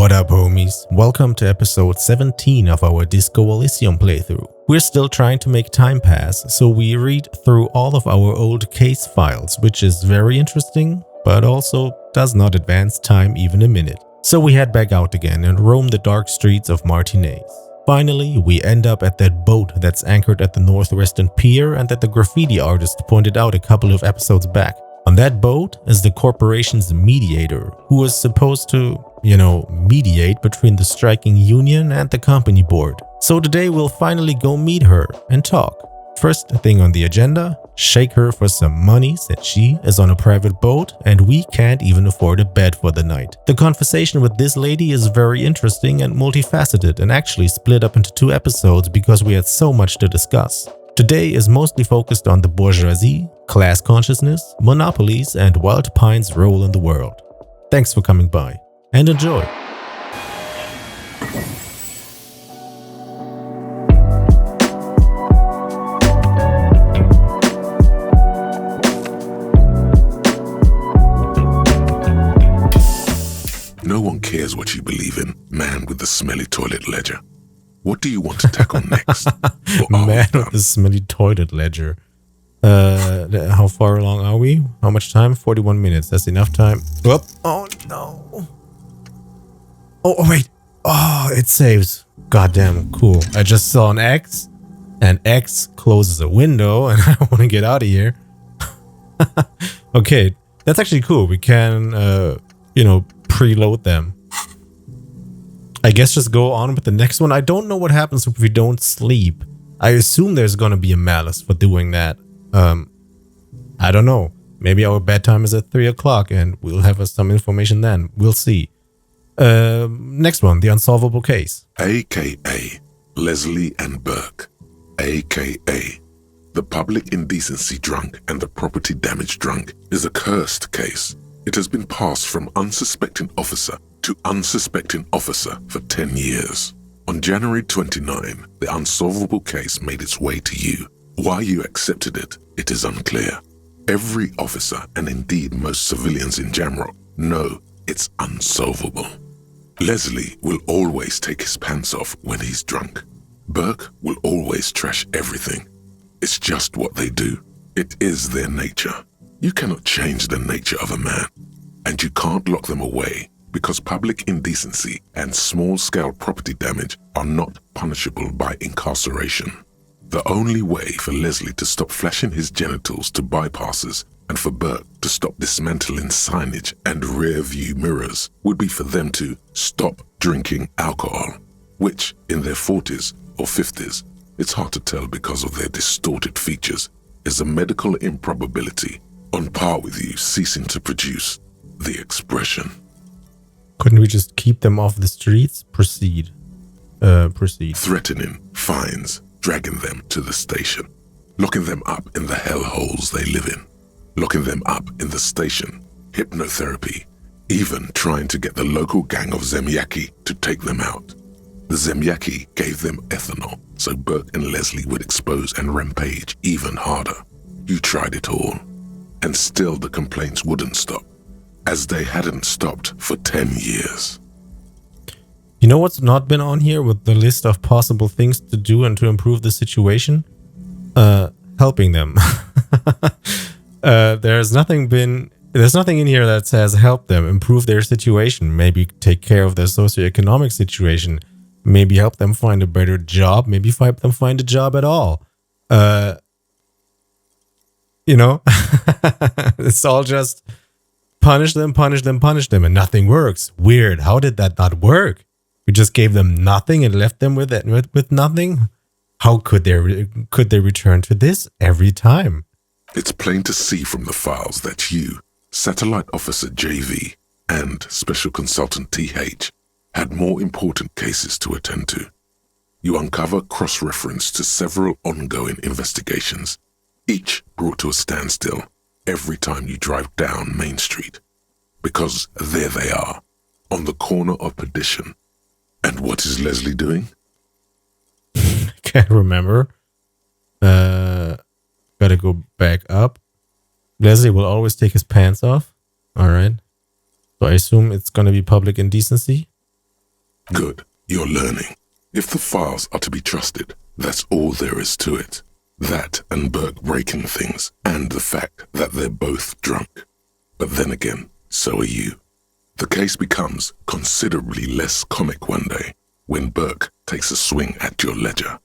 What up, homies? Welcome to episode 17 of our Disco Elysium playthrough. We're still trying to make time pass, so we read through all of our old case files, which is very interesting, but also does not advance time even a minute. So we head back out again and roam the dark streets of Martinez. Finally, we end up at that boat that's anchored at the northwestern pier and that the graffiti artist pointed out a couple of episodes back. On that boat is the corporation's mediator, who is supposed to, mediate between the striking union and the company board. So today we'll finally go meet her and talk. First thing on the agenda, shake her for some money since she is on a private boat and we can't even afford a bed for the night. The conversation with this lady is very interesting and multifaceted and actually split up into 2 episodes because we had so much to discuss. Today is mostly focused on the bourgeoisie, class consciousness, monopolies, and Wild Pine's role in the world. Thanks for coming by, and enjoy! No one cares what you believe in, man with the smelly toilet ledger. What do you want to tackle next? Man with the smelly toilet ledger. How far along are we? How much time? 41 minutes. That's enough time. Whoop. Oh, no. Oh, wait. Oh, it saves. Goddamn, cool. I just saw an X, and X closes a window, and I want to get out of here. Okay, that's actually cool. We can, preload them. I guess just go on with the next one. I don't know what happens if we don't sleep. I assume there's gonna be a malice for doing that. I don't know. Maybe our bedtime is at 3 o'clock and we'll have some information then. We'll see. Next one, the unsolvable case. AKA Leslie and Burke. AKA the public indecency drunk and the property damage drunk is a cursed case. It has been passed from unsuspecting officer to unsuspecting officer for 10 years. On January 29, the unsolvable case made its way to you. Why you accepted it, it is unclear. Every officer, and indeed most civilians in Jamrock, know it's unsolvable. Leslie will always take his pants off when he's drunk. Burke will always trash everything. It's just what they do. It is their nature. You cannot change the nature of a man, and you can't lock them away because public indecency and small-scale property damage are not punishable by incarceration. The only way for Leslie to stop flashing his genitals to bypassers and for Burke to stop dismantling signage and rear-view mirrors would be for them to stop drinking alcohol, which in their 40s or 50s, it's hard to tell because of their distorted features, is a medical improbability on par with you ceasing to produce the expression. Couldn't we just keep them off the streets? Proceed. Threatening, fines, dragging them to the station, locking them up in the hellholes they live in, locking them up in the station, hypnotherapy, even trying to get the local gang of Zemyaki to take them out. The Zemyaki gave them ethanol so Burke and Leslie would expose and rampage even harder. You tried it all, and still the complaints wouldn't stop, as they hadn't stopped for 10 years. You know what's not been on here with the list of possible things to do and to improve the situation? Helping them. There's nothing in here that says help them, improve their situation, maybe take care of their socioeconomic situation, maybe help them find a better job, maybe help them find a job at all. It's all just punish them, and nothing works. Weird. How did that not work? We just gave them nothing and left them with nothing. How could they return to this every time? It's plain to see from the files that you, Satellite Officer JV, and Special Consultant TH had more important cases to attend to. You uncover cross-reference to several ongoing investigations, each brought to a standstill every time you drive down Main Street, because there they are, on the corner of Perdition. And what is Leslie doing? Can't remember. Gotta go back up. Leslie will always take his pants off. All right. So I assume it's gonna be public indecency. Good, you're learning. If the files are to be trusted, that's all there is to it. That and Burke breaking things, and the fact that they're both drunk. But then again, so are you. The case becomes considerably less comic one day when Burke takes a swing at your ledger.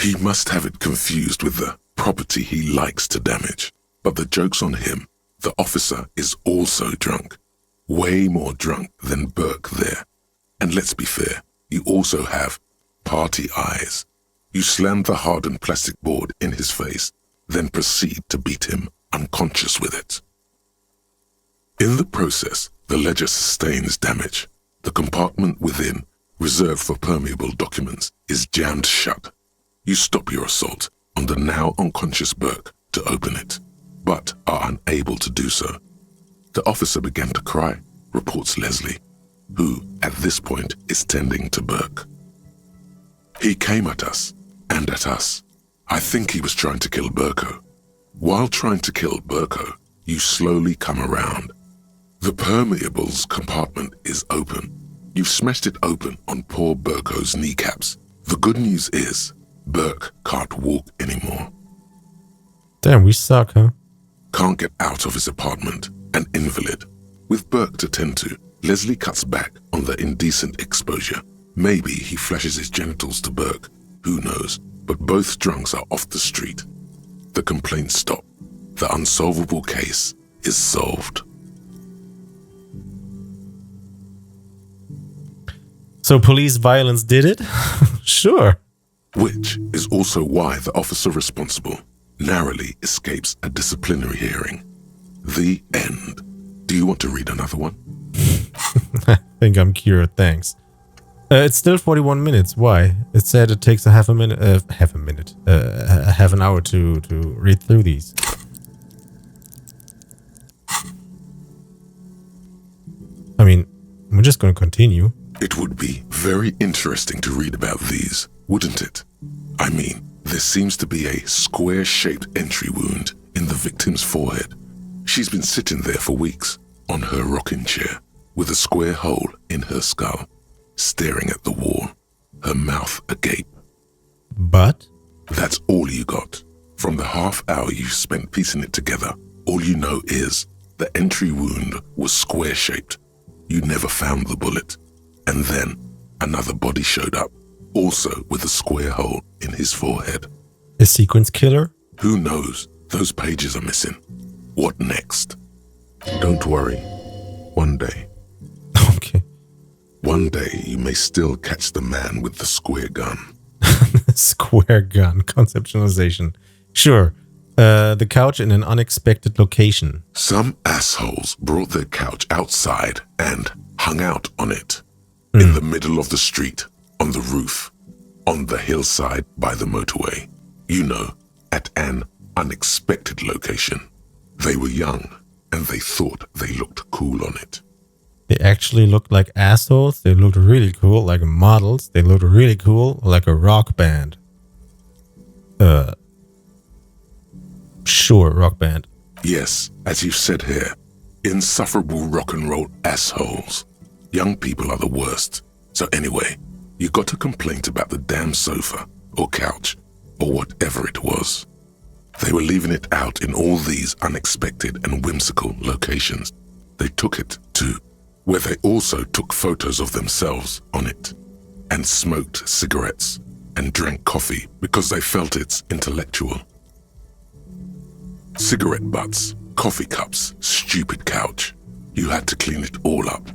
He must have it confused with the property he likes to damage. But the joke's on him. The officer is also drunk. Way more drunk than Burke there. And let's be fair, you also have party eyes. You slam the hardened plastic board in his face, then proceed to beat him unconscious with it. In the process, the ledger sustains damage. The compartment within, reserved for permeable documents, is jammed shut. You stop your assault on the now unconscious Burke to open it, but are unable to do so. The officer began to cry, reports Leslie, who at this point is tending to Burke. He came at us, and at us. I think he was trying to kill Burko. While trying to kill Burko, you slowly come around. The permeables compartment is open. You've smashed it open on poor Burko's kneecaps. The good news is, Burke can't walk anymore. Damn, we suck, huh? Can't get out of his apartment, an invalid. With Burke to tend to, Leslie cuts back on the indecent exposure. Maybe he flashes his genitals to Burke, who knows, but both drunks are off the street. The complaints stop. The unsolvable case is solved. So police violence did it? Sure. Which is also why the officer responsible narrowly escapes a disciplinary hearing. The end. Do you want to read another one? I think I'm cured, thanks. It's still 41 minutes. Why? It said it takes half an hour to read through these. I mean, we're just going to continue. It would be very interesting to read about these, wouldn't it? I mean, there seems to be a square-shaped entry wound in the victim's forehead. She's been sitting there for weeks on her rocking chair with a square hole in her skull, staring at the wall, her mouth agape. But? That's all you got. From the half hour you spent piecing it together, all you know is the entry wound was square-shaped. You never found the bullet. And then another body showed up, also with a square hole in his forehead. A sequence killer? Who knows? Those pages are missing. What next? Don't worry. One day. Okay. One day you may still catch the man with the square gun. Square gun conceptualization. Sure. The couch in an unexpected location. Some assholes brought their couch outside and hung out on it. In the middle of the street, on the roof, on the hillside by the motorway. You know, at an unexpected location. They were young, and they thought they looked cool on it. They actually looked like assholes. They looked really cool, like models. They looked really cool, like a rock band. Sure, rock band. Yes, as you said here, insufferable rock and roll assholes. Young people are the worst. So anyway, you got a complaint about the damn sofa, or couch, or whatever it was. They were leaving it out in all these unexpected and whimsical locations. They took it to where they also took photos of themselves on it, and smoked cigarettes, and drank coffee because they felt it's intellectual. Cigarette butts, coffee cups, stupid couch. You had to clean it all up,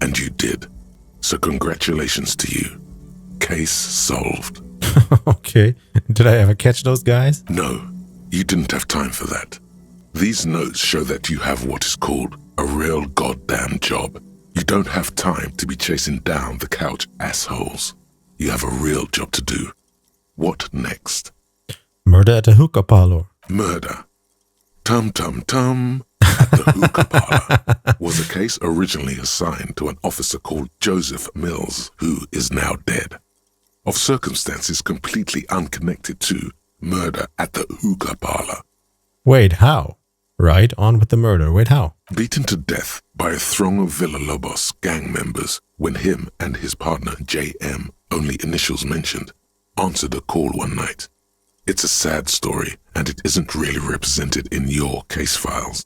and you did. So congratulations to you. Case solved. Okay. Did I ever catch those guys? No, you didn't have time for that. These notes show that you have what is called a real goddamn job. You don't have time to be chasing down the couch assholes. You have a real job to do. What next? Murder at a hookah parlor. Murder. Tum tum tum. At the hookah parlor was a case originally assigned to an officer called Joseph Mills, who is now dead, of circumstances completely unconnected to murder at the hookah parlor. Wait, how? Right, on with the murder. Wait, how? Beaten to death by a throng of Villalobos gang members when him and his partner JM, only initials mentioned, answered a call one night. It's a sad story and it isn't really represented in your case files.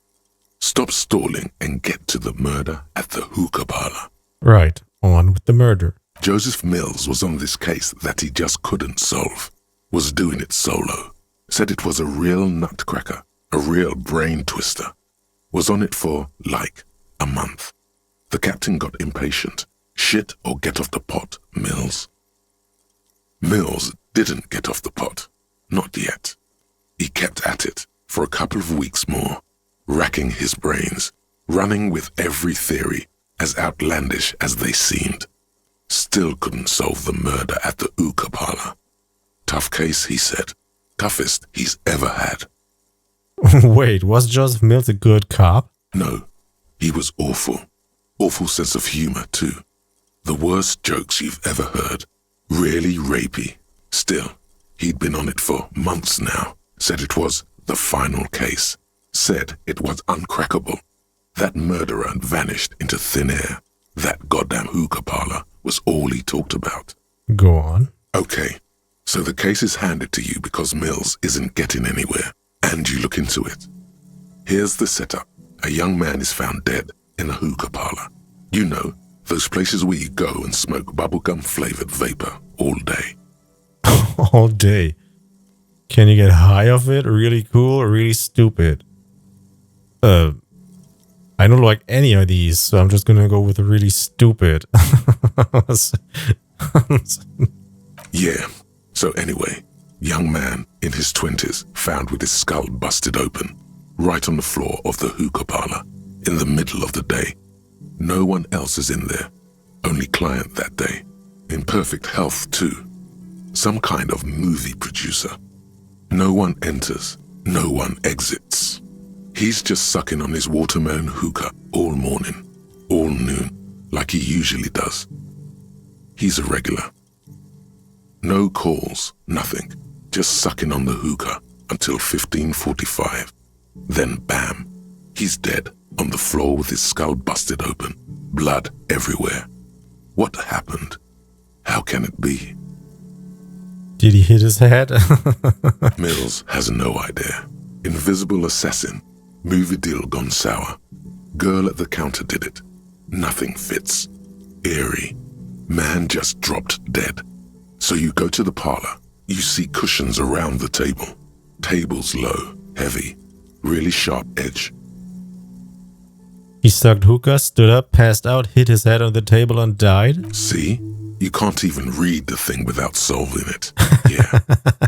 Stop stalling and get to the murder at the hookah parlor. Right, on with the murder. Joseph Mills was on this case that he just couldn't solve. Was doing it solo. Said it was a real nutcracker, a real brain twister. Was on it for, like, a month. The captain got impatient. Shit or get off the pot, Mills. Mills didn't get off the pot. Not yet. He kept at it for a couple of weeks more, racking his brains, running with every theory, as outlandish as they seemed. Still couldn't solve the murder at the hookah parlor. Tough case, he said. Toughest he's ever had. Wait, was Joseph Mills a good cop? No, he was awful. Awful sense of humor, too. The worst jokes you've ever heard. Really rapey. Still, he'd been on it for months now. Said it was the final case. Said it was uncrackable. That murderer vanished into thin air. That goddamn hookah parlor was all he talked about. Go on. Okay, so the case is handed to you because Mills isn't getting anywhere, and you look into it. Here's the setup. A young man is found dead in a hookah parlor. You know, those places where you go and smoke bubblegum-flavored vapor all day. All day. Can you get high off it? Really cool or really stupid? I don't like any of these, so I'm just gonna go with really stupid. Yeah. So anyway, young man in his 20s found with his skull busted open, right on the floor of the hookah parlor, in the middle of the day. No one else is in there. Only client that day. In perfect health, too. Some kind of movie producer. No one enters. No one exits. He's just sucking on his watermelon hookah all morning, all noon, like he usually does. He's a regular. No calls, nothing. Just sucking on the hookah until 15:45. Then bam, he's dead on the floor with his skull busted open, blood everywhere. What happened? How can it be? Did he hit his head? Mills has no idea. Invisible assassin. Movie deal gone sour. Girl at the counter did it. Nothing fits. Eerie. Man just dropped dead. So you go to the parlor. You see cushions around the table. Table's low, heavy, really sharp edge. He sucked hookah, stood up, passed out, hit his head on the table and died? See? You can't even read the thing without solving it. Yeah,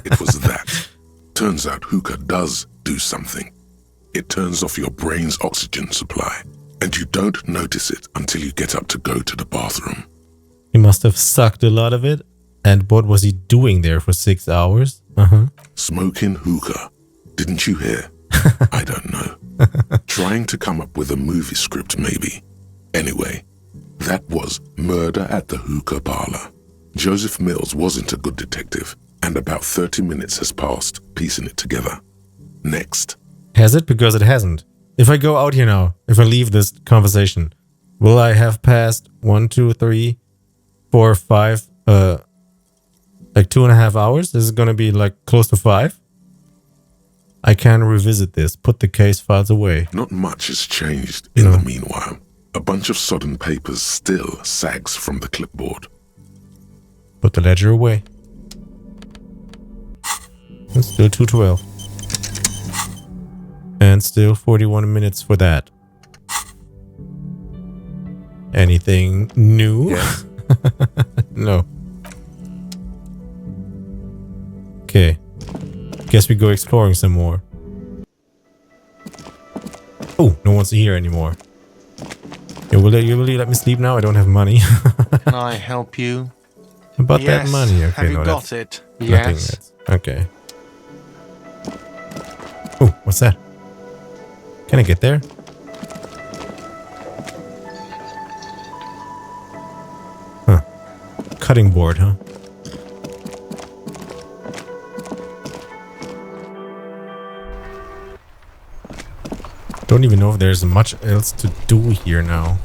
it was that. Turns out hookah does do something. It turns off your brain's oxygen supply, and you don't notice it until you get up to go to the bathroom. He must have sucked a lot of it. And what was he doing there for 6 hours? Smoking hookah. Didn't you hear? I don't know. Trying to come up with a movie script, maybe. Anyway, that was murder at the hookah parlor. Joseph Mills wasn't a good detective, and about 30 minutes has passed piecing it together. Next. Has it? Because it hasn't. If I go out here now, if I leave this conversation, will I have passed 1, 2, 3, 4, 5, like 2.5 hours? Is it going to be like close to 5? I can revisit this. Put the case files away. Not much has changed in the meanwhile. A bunch of sodden papers still sags from the clipboard. Put the ledger away. It's still 2:12. And still 41 minutes for that. Anything new? Yes. No. Okay. Guess we go exploring some more. Oh, no one's here anymore. You really let me sleep now? I don't have money. Can I help you? About Yes. that money. Okay, Have you no, got that's it? nothing Yes. yet. Okay. Oh, what's that? Can I get there? Huh. Cutting board, huh? Don't even know if there's much else to do here now.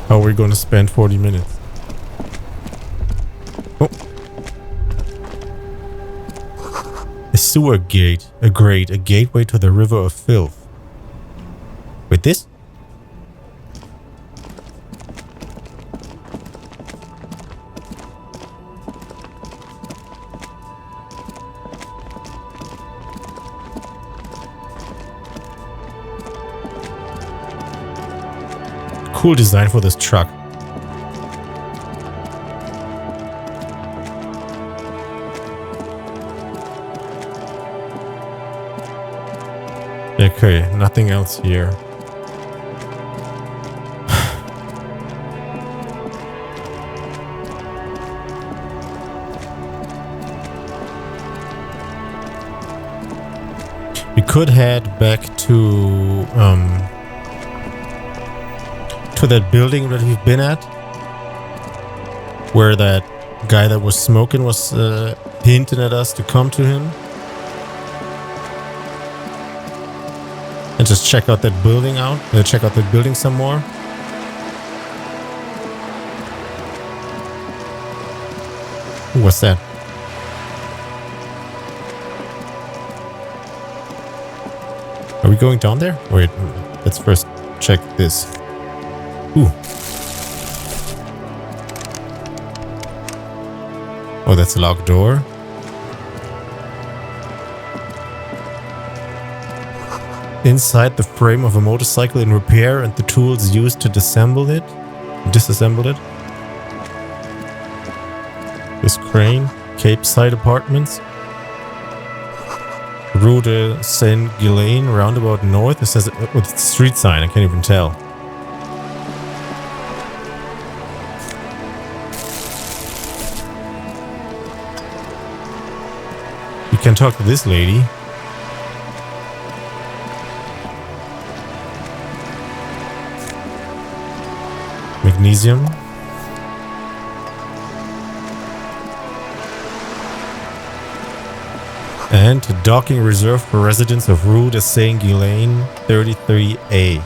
How are we going to spend 40 minutes? Oh. A sewer gate. A grate. A gateway to the river of filth. With this? Cool design for this truck. Okay, nothing else here. We could head back to that building that we've been at, where that guy that was smoking was hinting at us to come to him, and just check out that building out. Check out that building some more. Ooh, what's that? Are we going down there? Wait, let's first check this. Ooh. Oh, that's a locked door. Inside the frame of a motorcycle in repair and the tools used to disassemble it. This crane. Cape Side Apartments. Rue de Saint-Ghislain, roundabout north. It says with the street sign, I can't even tell. We can talk to this lady. Magnesium. And docking reserved for residents of Rue de Saint-Ghislain 33A.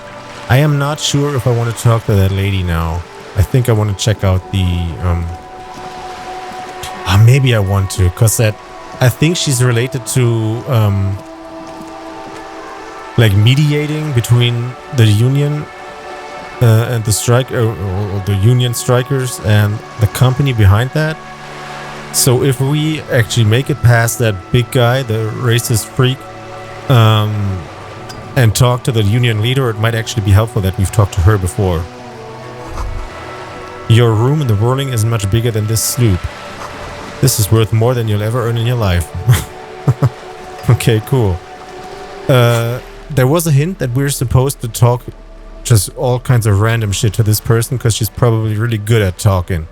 I am not sure if I want to talk to that lady now. I think I want to check out the... maybe I want to, because that... I think she's related to... like mediating between the union and the strike... or the union strikers and the company behind that. So if we actually make it past that big guy, the racist freak, and talk to the union leader, it might actually be helpful that we've talked to her before. Your room in the Whirling is much bigger than this sloop. This is worth more than you'll ever earn in your life. Okay, cool. There was a hint that we're supposed to talk just all kinds of random shit to this person because she's probably really good at talking.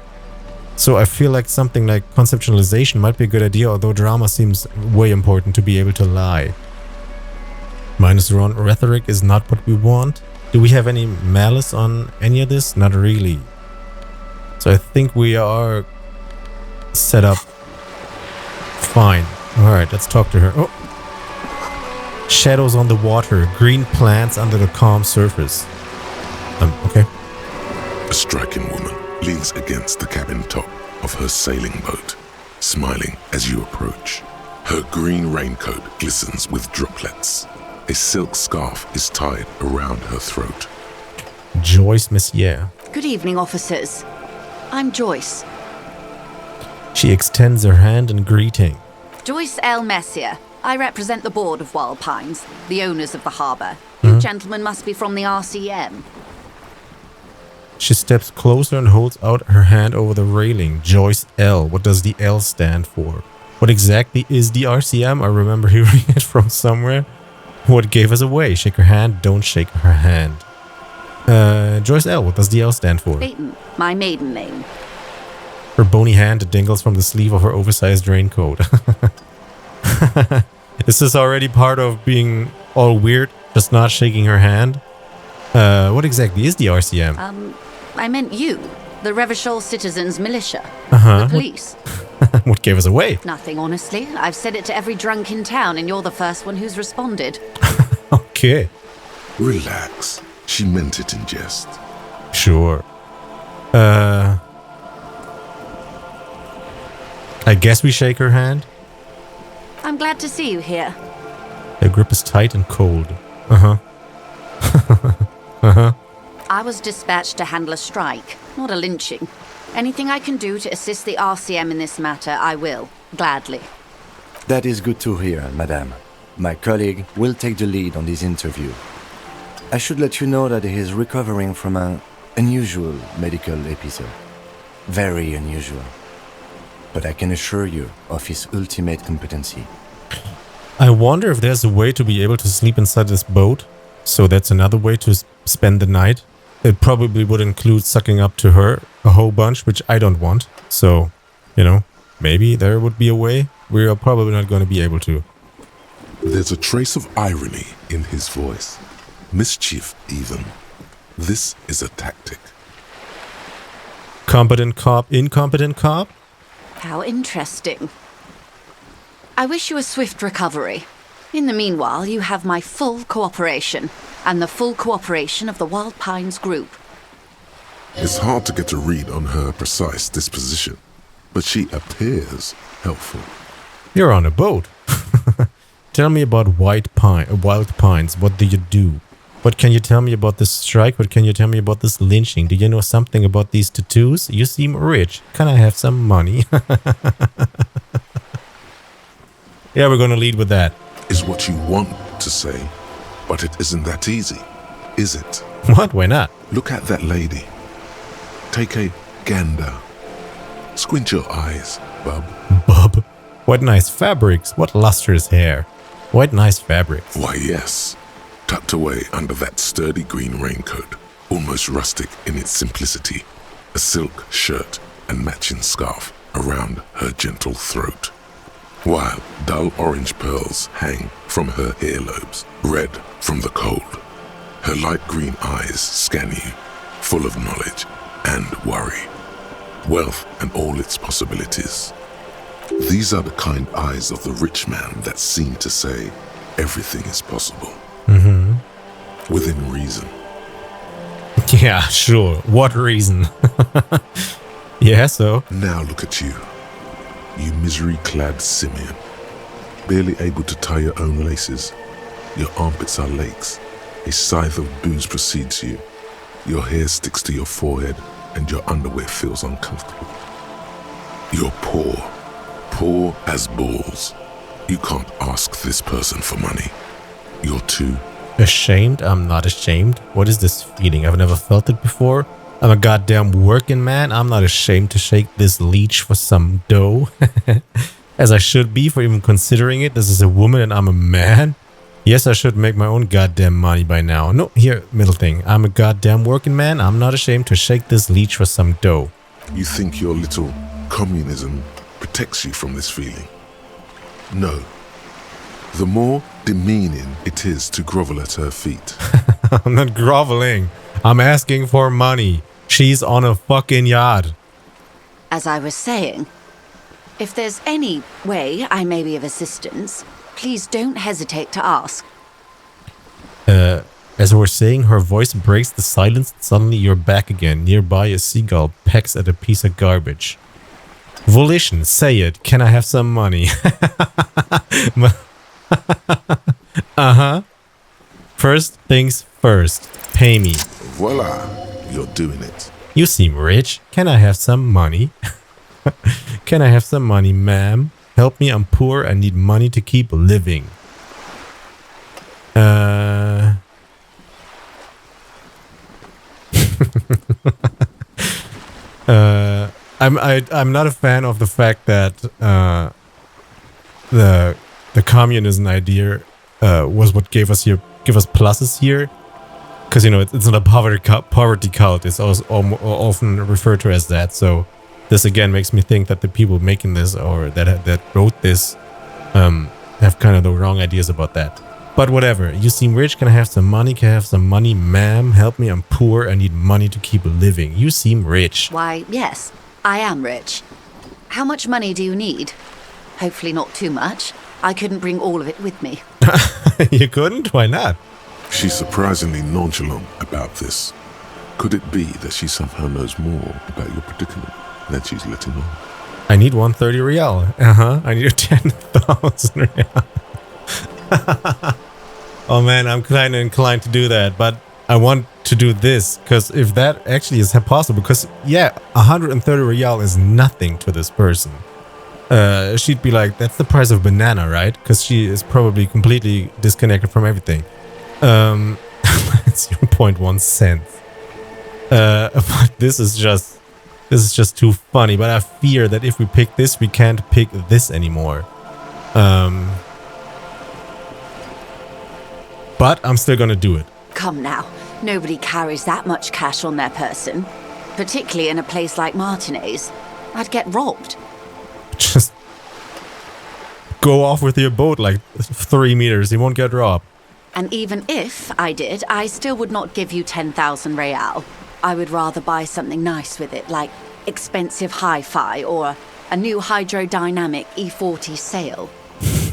So I feel like something like conceptualization might be a good idea, although drama seems way important to be able to lie. Minus rhetoric is not what we want. Do we have any malice on any of this? Not really. So I think we are set up fine. Alright, let's talk to her. Oh! Shadows on the water, green plants under the calm surface. Okay. A striking woman leans against the cabin top of her sailing boat, smiling as you approach. Her green raincoat glistens with droplets. A silk scarf is tied around her throat. Joyce Messier. Good evening, officers. I'm Joyce. She extends her hand in greeting. Joyce L. Messier. I represent the board of Wild Pines, the owners of the harbour. You gentlemen must be from the RCM. She steps closer and holds out her hand over the railing. Joyce L. What does the L stand for? What exactly is the RCM? I remember hearing it from somewhere. What gave us away? Shake her hand, don't shake her hand. Joyce L. What does the L stand for? Leighton, my maiden name. Her bony hand dangles from the sleeve of her oversized raincoat. Is this already part of being all weird? Just not shaking her hand? What exactly is the RCM? I meant you, the Revachol Citizens Militia, Uh-huh. the police. What gave us away? Nothing, honestly. I've said it to every drunk in town, and you're the first one who's responded. Okay. Relax. She meant it in jest. Sure. I guess we shake her hand. I'm glad to see you here. Her grip is tight and cold. Uh-huh. Uh-huh. I was dispatched to handle a strike, not a lynching. Anything I can do to assist the RCM in this matter, I will. Gladly. That is good to hear, madame. My colleague will take the lead on this interview. I should let you know that he is recovering from an unusual medical episode. Very unusual. But I can assure you of his ultimate competency. I wonder if there's a way to be able to sleep inside this boat. So that's another way to spend the night. It probably would include sucking up to her a whole bunch, which I don't want. So, you know, maybe there would be a way. We are probably not going to be able to. There's a trace of irony in his voice. Mischief, even. This is a tactic. Competent cop, incompetent cop? How interesting. I wish you a swift recovery. In the meanwhile, you have my full cooperation, and the full cooperation of the Wild Pines group. It's hard to get a read on her precise disposition, but she appears helpful. You're on a boat. Tell me about Wild Pines. What do you do? What can you tell me about this strike? What can you tell me about this lynching? Do you know something about these tattoos? You seem rich. Can I have some money? Yeah, we're gonna lead with that. Is what you want to say, but it isn't that easy, is it? What? Why not? Look at that lady. Take a gander. Squint your eyes, bub. Bub. What nice fabrics. What lustrous hair. What nice fabrics. Why, yes. Tucked away under that sturdy green raincoat, almost rustic in its simplicity, a silk shirt and matching scarf around her gentle throat, while dull orange pearls hang from her earlobes, red from the cold. Her light green eyes scan you, full of knowledge and worry, wealth and all its possibilities. These are the kind eyes of the rich man that seem to say everything is possible. Mm-hmm. Within reason. Yeah, sure. What reason? Yeah, so? Now look at you. You misery-clad simian. Barely able to tie your own laces. Your armpits are lakes. A scythe of booze precedes you. Your hair sticks to your forehead and your underwear feels uncomfortable. You're poor. Poor as balls. You can't ask this person for money. You're too... Ashamed? I'm not ashamed. What is this feeling? I've never felt it before. I'm a goddamn working man. I'm not ashamed to shake this leech for some dough. As I should be for even considering it. This is a woman and I'm a man. Yes, I should make my own goddamn money by now. No, here, middle thing. I'm a goddamn working man. I'm not ashamed to shake this leech for some dough. You think your little communism protects you from this feeling? No. The more demeaning it is to grovel at her feet. I'm not groveling. I'm asking for money. She's on a fucking yacht. As I was saying, if there's any way I may be of assistance, please don't hesitate to ask. As we're saying, her voice breaks the silence. Suddenly you're back again. Nearby, a seagull pecks at a piece of garbage. Volition, say it. Can I have some money? Uh-huh. First things first. Pay me. Voila, you're doing it. You seem rich. Can I have some money? Can I have some money, ma'am? Help me, I'm poor. I need money to keep living. I'm not a fan of the fact that the communism idea was what give us pluses here, because you know it's not a poverty cult. It's also often referred to as that. So this again makes me think that the people making this or that wrote this have kind of the wrong ideas about that. But whatever. You seem rich. Can I have some money? Can I have some money, ma'am? Help me. I'm poor. I need money to keep living. You seem rich. Why, yes, I am rich. How much money do you need? Hopefully not too much. I couldn't bring all of it with me. You couldn't? Why not? She's surprisingly nonchalant about this. Could it be that she somehow knows more about your predicament than she's letting on? I need 130 real. I need 10,000 real. Oh man, I'm kind of inclined to do that, but I want to do this, because if that actually is possible, because yeah, 130 real is nothing to this person. She'd be like, that's the price of banana, right? Because she is probably completely disconnected from everything. It's 0.1 cents. But this is just too funny. But I fear that if we pick this, we can't pick this anymore. But I'm still gonna do it. Come now, nobody carries that much cash on their person. Particularly in a place like Martinez. I'd get robbed. Just go off with your boat like 3 meters, you won't get robbed. And even if I did, I still would not give you 10,000 real. I would rather buy something nice with it, like expensive hi-fi or a new hydrodynamic E40 sail.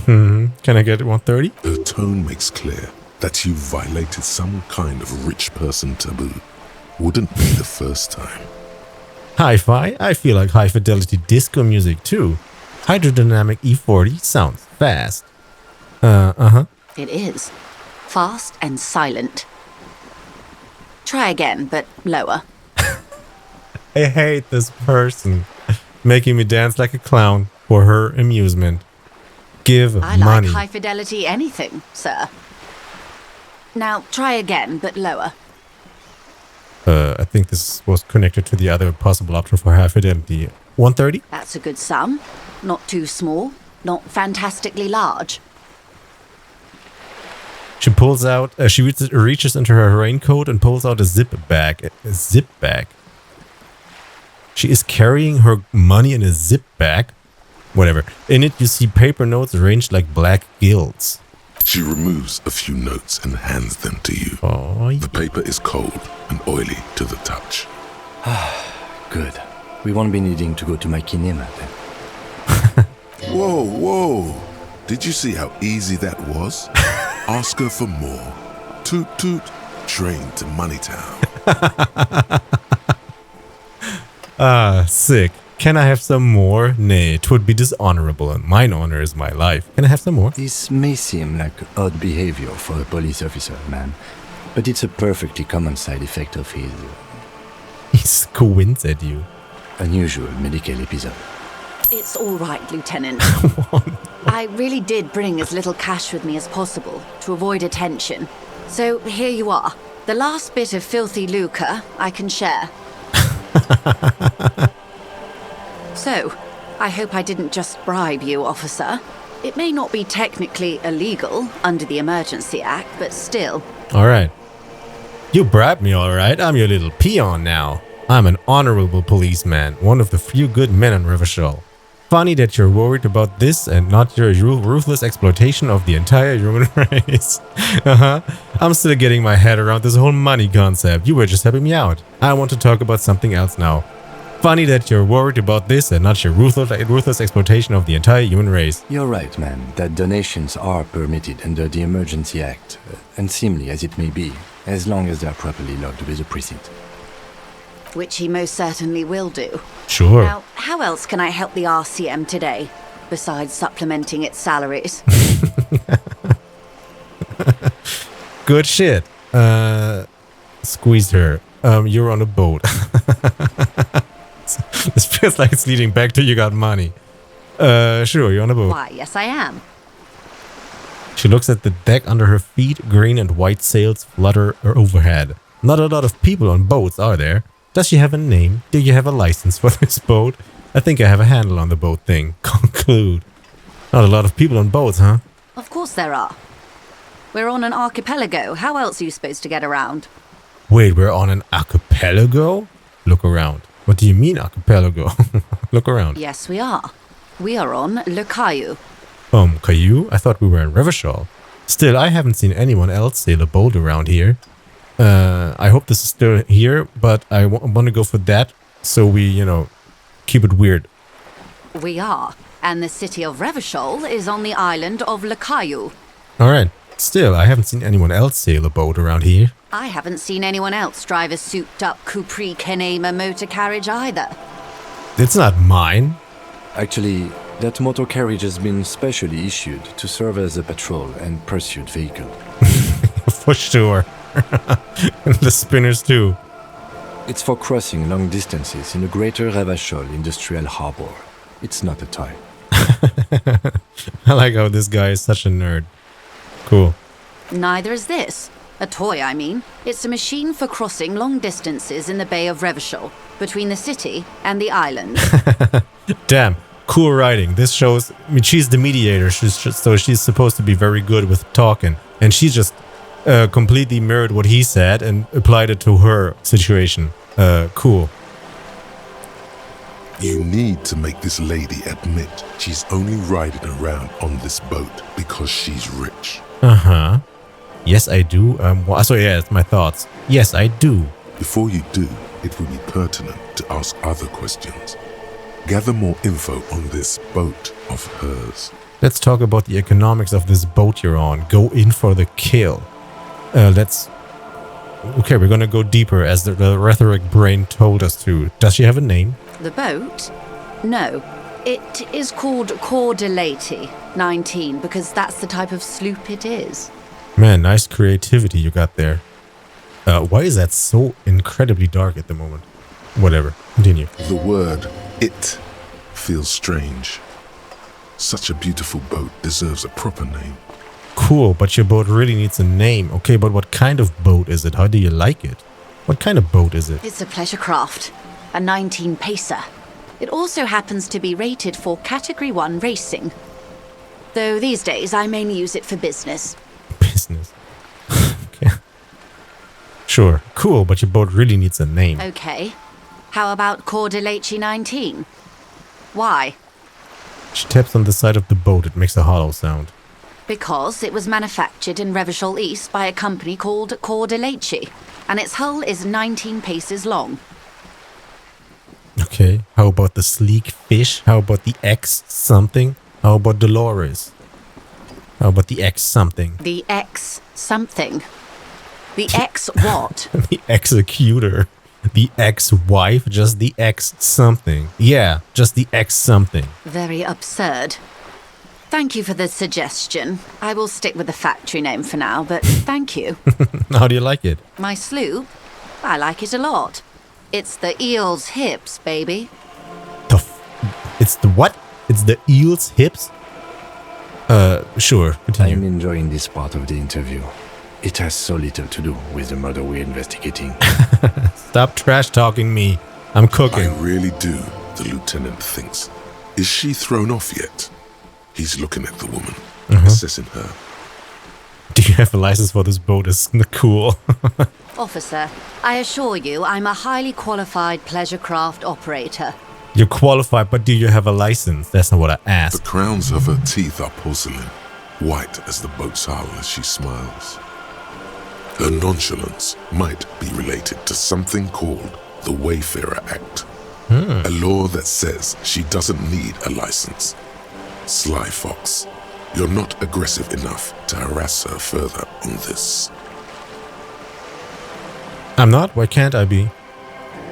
Can I get 130? Her tone makes clear that you violated some kind of rich person taboo. Wouldn't be the first time. Hi-fi? I feel like high-fidelity disco music too. Hydrodynamic E40 sounds fast. It is. Fast and silent. Try again, but lower. I hate this person. Making me dance like a clown for her amusement. Give I money. like high-fidelity anything, sir. Now, try again, but lower. I think this was connected to the other possible option for high fidelity. 130? That's a good sum. Not too small, not fantastically large. She pulls out, she reaches into her raincoat and pulls out a zip bag. A zip bag. She is carrying her money in a zip bag. Whatever. In it, you see paper notes arranged like black gills. She removes a few notes and hands them to you. Oh, The paper is cold and oily to the touch. Good. We won't be needing to go to my kinema then. Whoa. Did you see how easy that was? Ask her for more. Toot toot. Train to Moneytown. Sick. Can I have some more? Nay, 'twould be dishonorable, and mine honor is my life. Can I have some more? This may seem like odd behavior for a police officer, ma'am, but it's a perfectly common side effect of his He squints at you. unusual medical episode. It's all right, Lieutenant. I really did bring as little cash with me as possible to avoid attention. So here you are. The last bit of filthy lucre I can share. So, I hope I didn't just bribe you, officer. It may not be technically illegal under the Emergency Act, but still. Alright. You bribed me, alright. I'm your little peon now. I'm an honorable policeman, one of the few good men in Riverdale. Funny that you're worried about this and not your ruthless exploitation of the entire human race. I'm still getting my head around this whole money concept. You were just helping me out. I want to talk about something else now. Funny that you're worried about this and not your ruthless exploitation of the entire human race. You're right, ma'am, that donations are permitted under the Emergency Act, unseemly as it may be, as long as they are properly logged with the precinct. Which he most certainly will do. Sure. Now, how else can I help the RCM today, besides supplementing its salaries? Good shit. Squeeze her. You're on a boat. This feels like it's leading back to you got money. Sure, you're on a boat. Why, yes I am. She looks at the deck under her feet. Green and white sails flutter overhead. Not a lot of people on boats, are there? Does she have a name? Do you have a license for this boat? I think I have a handle on the boat thing. Conclude. Not a lot of people on boats, huh? Of course there are. We're on an archipelago. How else are you supposed to get around? Wait, we're on an archipelago? Look around. What do you mean archipelago? Look around. Yes, we are. We are on Le Caillou. Caillou? I thought we were in Revachol. Still, I haven't seen anyone else sail a boat around here. I hope this is still here, but I want to go for that, so we, keep it weird. We are. And the city of Revachol is on the island of Le Caillou. Alright. Still, I haven't seen anyone else sail a boat around here. I haven't seen anyone else drive a souped-up Capri Kenema motor carriage either. It's not mine. Actually, that motor carriage has been specially issued to serve as a patrol and pursuit vehicle. For sure. And the spinners too. It's for crossing long distances in the greater Ravachol industrial harbor. It's not a toy. I like how this guy is such a nerd. Cool. Neither is this. A toy, I mean. It's a machine for crossing long distances in the Bay of Revachol, between the city and the island. Damn, cool writing. This shows, I mean, she's the mediator, so she's supposed to be very good with talking. And she just completely mirrored what he said and applied it to her situation. Cool. You need to make this lady admit she's only riding around on this boat because she's rich. Uh-huh. Yes, I do. So yeah, it's my thoughts. Yes, I do. Before you do, it will be pertinent to ask other questions. Gather more info on this boat of hers. Let's talk about the economics of this boat you're on. Go in for the kill. Okay, we're gonna go deeper as the rhetoric brain told us to. Does she have a name? The boat? No. It is called Cordelati 19 because that's the type of sloop it is. Man, nice creativity you got there. Why is that so incredibly dark at the moment? Whatever, continue. The word "it" feels strange. Such a beautiful boat deserves a proper name. Cool, but your boat really needs a name. Okay, but what kind of boat is it? How do you like it? What kind of boat is it? It's a pleasure craft, a 19 pacer. It also happens to be rated for Category 1 racing. Though these days I mainly use it for business. Business. Okay. Sure, cool, but your boat really needs a name. Okay. How about Cordelati 19? Why? She taps on the side of the boat. It makes a hollow sound. Because it was manufactured in Revachol East by a company called Cordelati, and its hull is 19 paces long. Okay, how about the sleek fish? How about the X something? How about Dolores? How about the X something? The X something. The X what? The executor. The ex-wife, just the X something. Yeah, just the X something. Very absurd. Thank you for the suggestion. I will stick with the factory name for now, but thank you. How do you like it? My sloop? I like it a lot. It's the eel's hips, baby. It's the what? It's the eel's hips? Sure, continue. I'm enjoying this part of the interview. It has so little to do with the murder we're investigating. Stop trash-talking me. I'm I cooking. really do, the lieutenant thinks. Is she thrown off yet? He's looking at the woman, assessing her. Do you have a license for this boat? It's cool. Officer, I assure you I'm a highly qualified pleasure craft operator. You're qualified, but do you have a license? That's not what I The asked. crowns of her teeth are porcelain, white as the boat's hull as she smiles. Her nonchalance might be related to something called the Wayfarer Act, a law that says she doesn't need a license. Sly fox, you're not aggressive enough to harass her further on this. I'm not? Why can't I be?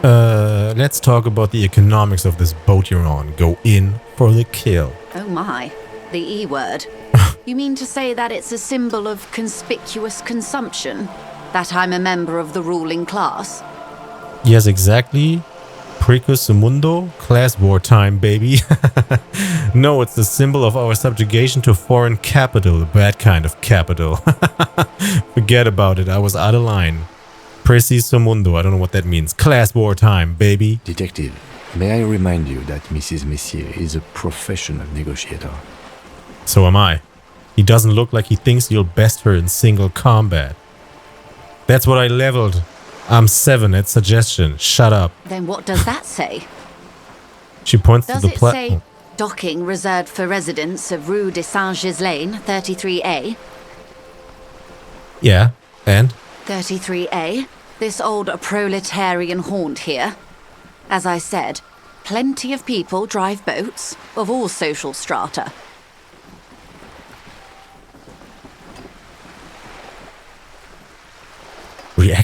Let's talk about the economics of this boat you're on. Go in for the kill. Oh my, the E word. You mean to say that it's a symbol of conspicuous consumption? That I'm a member of the ruling class? Yes, exactly. Precus mundo, class war time, baby. No, it's the symbol of our subjugation to foreign capital, a bad kind of capital. Forget about it, I was out of line. Preciso mundo, I don't know what that means. Class war time, baby. Detective, may I remind you that Mrs. Messier is a professional negotiator. So am I. He doesn't look like he thinks you'll best her in single combat. That's what I leveled. I'm 7 at suggestion. Shut up. Then what does that say? She points Does to the it say docking reserved for residents of Rue de Saint-Ghislain, 33A? Yeah, and? 33A? This old proletarian haunt here? As I said, plenty of people drive boats of all social strata.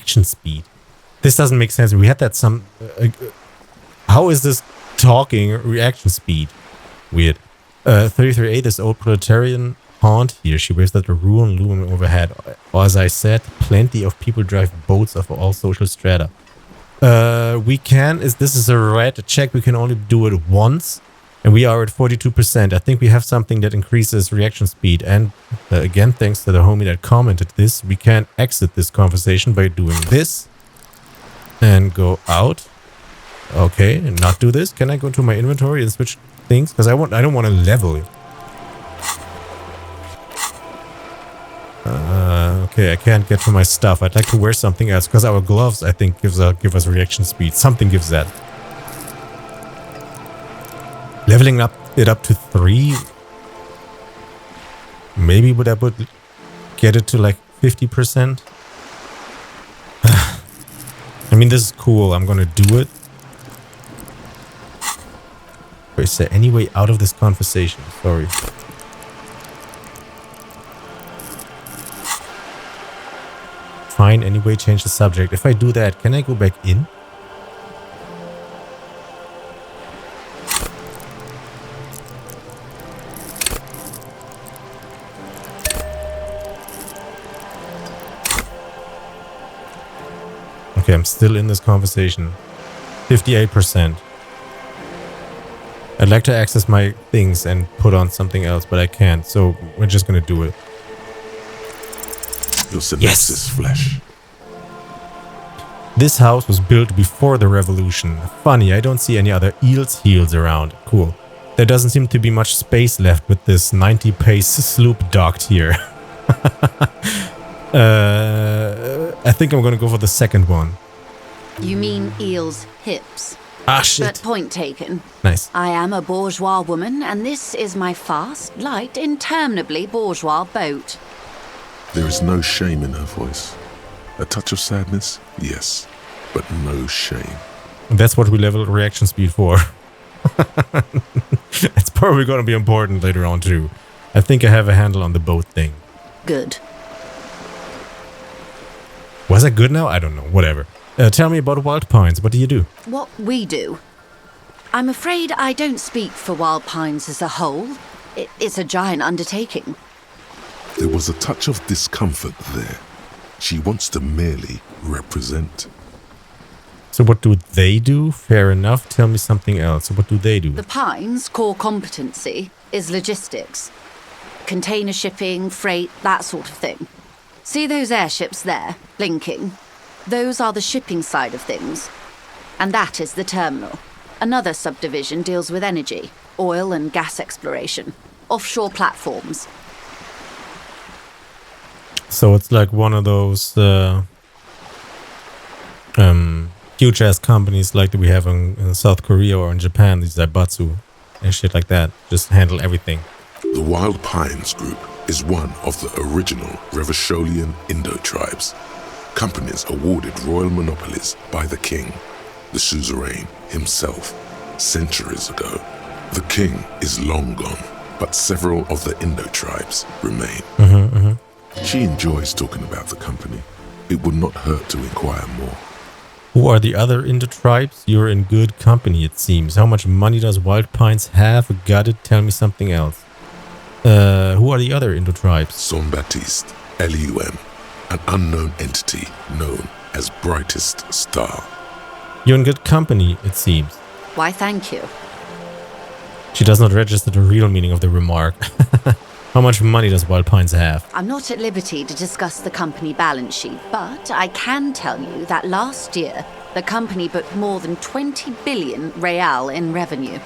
reaction speed. This doesn't make sense. We had that some... how is this talking reaction speed? Weird. 33A, this old proletarian haunt here. She waves at the ruin looming overhead. Or as I said, plenty of people drive boats of all social strata. We can... This is a red check. We can only do it once. And we are at 42%. I think we have something that increases reaction speed. And again, thanks to the homie that commented this, we can exit this conversation by doing this. And go out. Okay, and not do this. Can I go to my inventory and switch things? Because I don't want to level it. Okay, I can't get to my stuff. I'd like to wear something else. Because our gloves, I think, give us reaction speed. Something gives that. Leveling it up to 3. Maybe that would get it to like 50%. I mean, this is cool. I'm gonna do it. Is there any way out of this conversation? Sorry. Fine, anyway, change the subject. If I do that, can I go back in? Okay, I'm still in this conversation. 58%. I'd like to access my things and put on something else, but I can't. So we're just gonna do it. Your synapses flesh. This house was built before the revolution. Funny, I don't see any other eels heels around. Cool. There doesn't seem to be much space left with this 90-pace sloop docked here. I think I'm gonna go for the second one. You mean eel's hips? Ah, shit. But point taken. Nice. I am a bourgeois woman, and this is my fast, light, interminably bourgeois boat. There is no shame in her voice. A touch of sadness, yes, but no shame. That's what we leveled reaction speed for. It's probably gonna be important later on too. I think I have a handle on the boat thing. Good. Was that good now? I don't know. Whatever. Tell me about Wild Pines. What do you do? What we do? I'm afraid I don't speak for Wild Pines as a whole. It's a giant undertaking. There was a touch of discomfort there. She wants to merely represent. So what do they do? Fair enough. Tell me something else. What do they do? The Pines' core competency is logistics. Container shipping, freight, that sort of thing. See those airships there, blinking? Those are the shipping side of things. And that is the terminal. Another subdivision deals with energy, oil and gas exploration, offshore platforms. So it's like one of those huge-ass companies like that we have in South Korea or in Japan, these Zaibatsu and shit like that. Just handle everything. The Wild Pines Group is one of the original Revacholian Indo-tribes. Companies awarded royal monopolies by the king, the suzerain himself, centuries ago. The king is long gone, but several of the Indo-tribes remain. She enjoys talking about the company. It would not hurt to inquire more. Who are the other Indo-tribes? You're in good company, it seems. How much money does Wild Pines have? Got it? Tell me something else. Who are the other Indo-tribes? Son Baptiste, LUM, an unknown entity known as Brightest Star. You're in good company, it seems. Why, thank you. She does not register the real meaning of the remark. How much money does Wild Pines have? I'm not at liberty to discuss the company balance sheet, but I can tell you that last year, the company booked more than 20 billion real in revenue.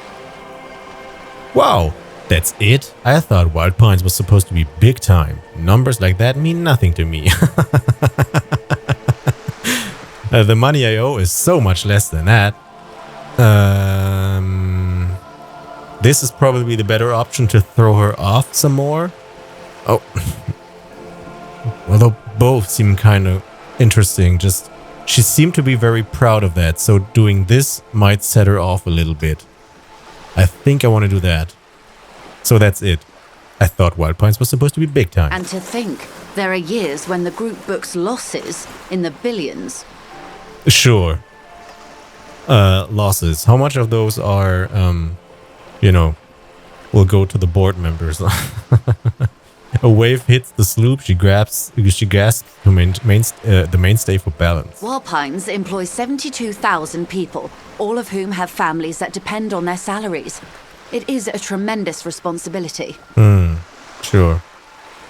Wow, that's it? I thought Wild Pines was supposed to be big time. Numbers like that mean nothing to me. The money I owe is so much less than that. This is probably the better option to throw her off some more. Oh. Although both seem kind of interesting. Just, she seemed to be very proud of that. So doing this might set her off a little bit. I think I want to do that. So that's it. I thought Wild Pines was supposed to be big time. And to think, there are years when the group books losses in the billions. Sure. Losses. How much of those are, will go to the board members? A wave hits the sloop. She grasps to the mainstay for balance. Wild Pines employs 72,000 people, all of whom have families that depend on their salaries. It is a tremendous responsibility. Sure.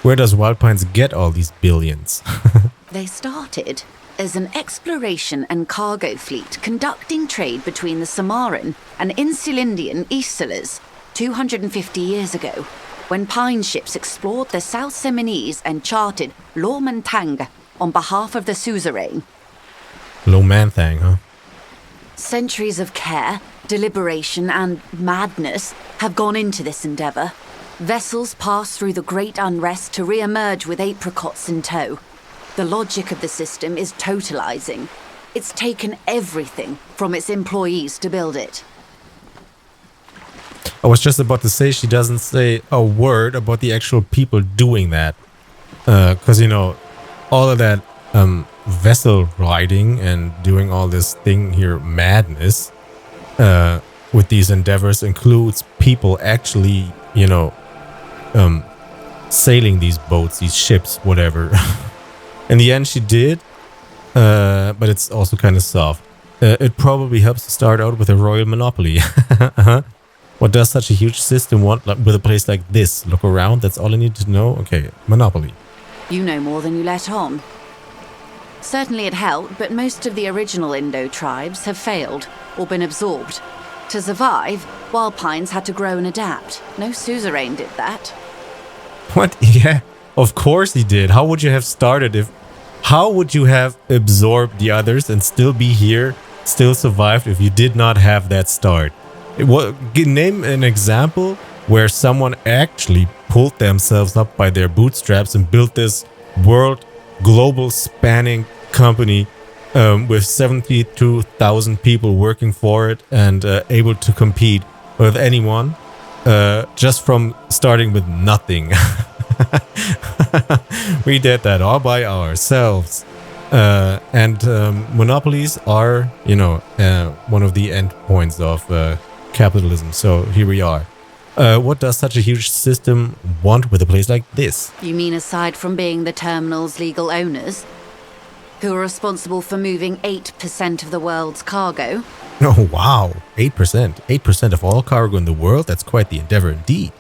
Where does Wild Pines get all these billions? They started as an exploration and cargo fleet conducting trade between the Samaran and Insulindian Isolas 250 years ago, when pine ships explored the South Seminese and charted Lomantang on behalf of the suzerain. Lomanthang, huh? Centuries of care, deliberation, and madness have gone into this endeavour. Vessels pass through the great unrest to re-emerge with apricots in tow. The logic of the system is totalizing. It's taken everything from its employees to build it. I was just about to say she doesn't say a word about the actual people doing that. Because, all of that vessel riding and doing all this thing here, madness, with these endeavors includes people actually, sailing these boats, these ships, whatever. In the end, she did, but it's also kind of soft. It probably helps to start out with a royal monopoly. What does such a huge system want with a place like this? Look around, that's all I need to know? Okay, monopoly. You know more than you let on. Certainly it helped, but most of the original Indo tribes have failed or been absorbed. To survive, Wild Pines had to grow and adapt. No suzerain did that. What? Yeah, of course he did. How would you have started if... How would you have absorbed the others and still be here, still survived if you did not have that start? Name an example where someone actually pulled themselves up by their bootstraps and built this global spanning company with 72,000 people working for it and able to compete with anyone just from starting with nothing. We did that all by ourselves. And monopolies are, one of the end points of capitalism. So here we are. What does such a huge system want with a place like this? You mean aside from being the terminal's legal owners, who are responsible for moving 8% of the world's cargo? Oh, wow. 8%. 8% of all cargo in the world? That's quite the endeavor indeed.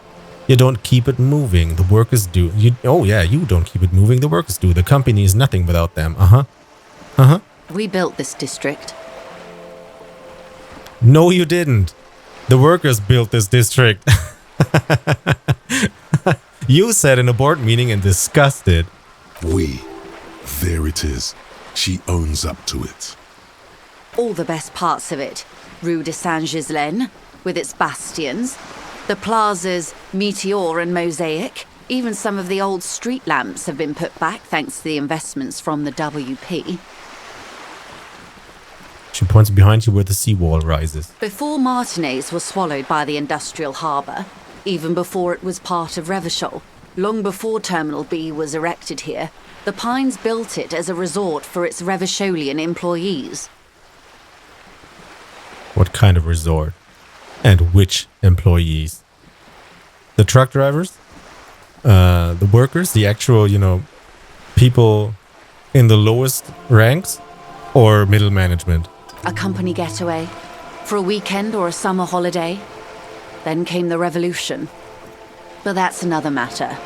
You don't keep it moving. The workers do. You don't keep it moving. The workers do. The company is nothing without them. We built this district. No, you didn't. The workers built this district. You said in a board meeting and discussed it. There it is. She owns up to it. All the best parts of it. Rue de Saint-Ghislain, with its bastions. The plazas Meteor and Mosaic. Even some of the old street lamps have been put back thanks to the investments from the WP. She points behind you where the seawall rises. Before Martinez was swallowed by the industrial harbour, even before it was part of Revachol, long before Terminal B was erected here, the Pines built it as a resort for its Revacholian employees. What kind of resort? And which employees? The truck drivers? The workers? The actual, people in the lowest ranks? Or middle management? A company getaway, for a weekend or a summer holiday. Then came the revolution. But that's another matter.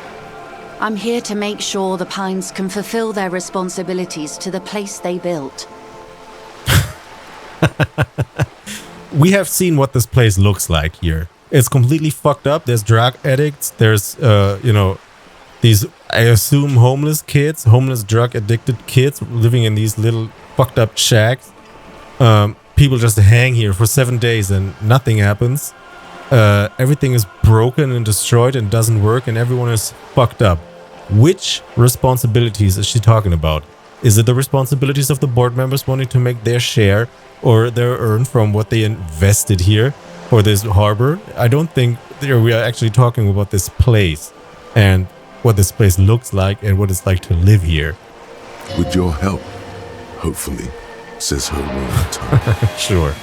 I'm here to make sure the Pines can fulfill their responsibilities to the place they built. We have seen what this place looks like here. It's completely fucked up. There's drug addicts. There's, these, I assume, homeless drug addicted kids living in these little fucked up shacks. People just hang here for 7 days and nothing happens. Everything is broken and destroyed and doesn't work and everyone is fucked up. Which responsibilities is she talking about? Is it the responsibilities of the board members wanting to make their share or their earn from what they invested here for this harbor? I don't think we are actually talking about this place. and what this place looks like and what it's like to live here. With your help, hopefully, says her woman tongue. Sure.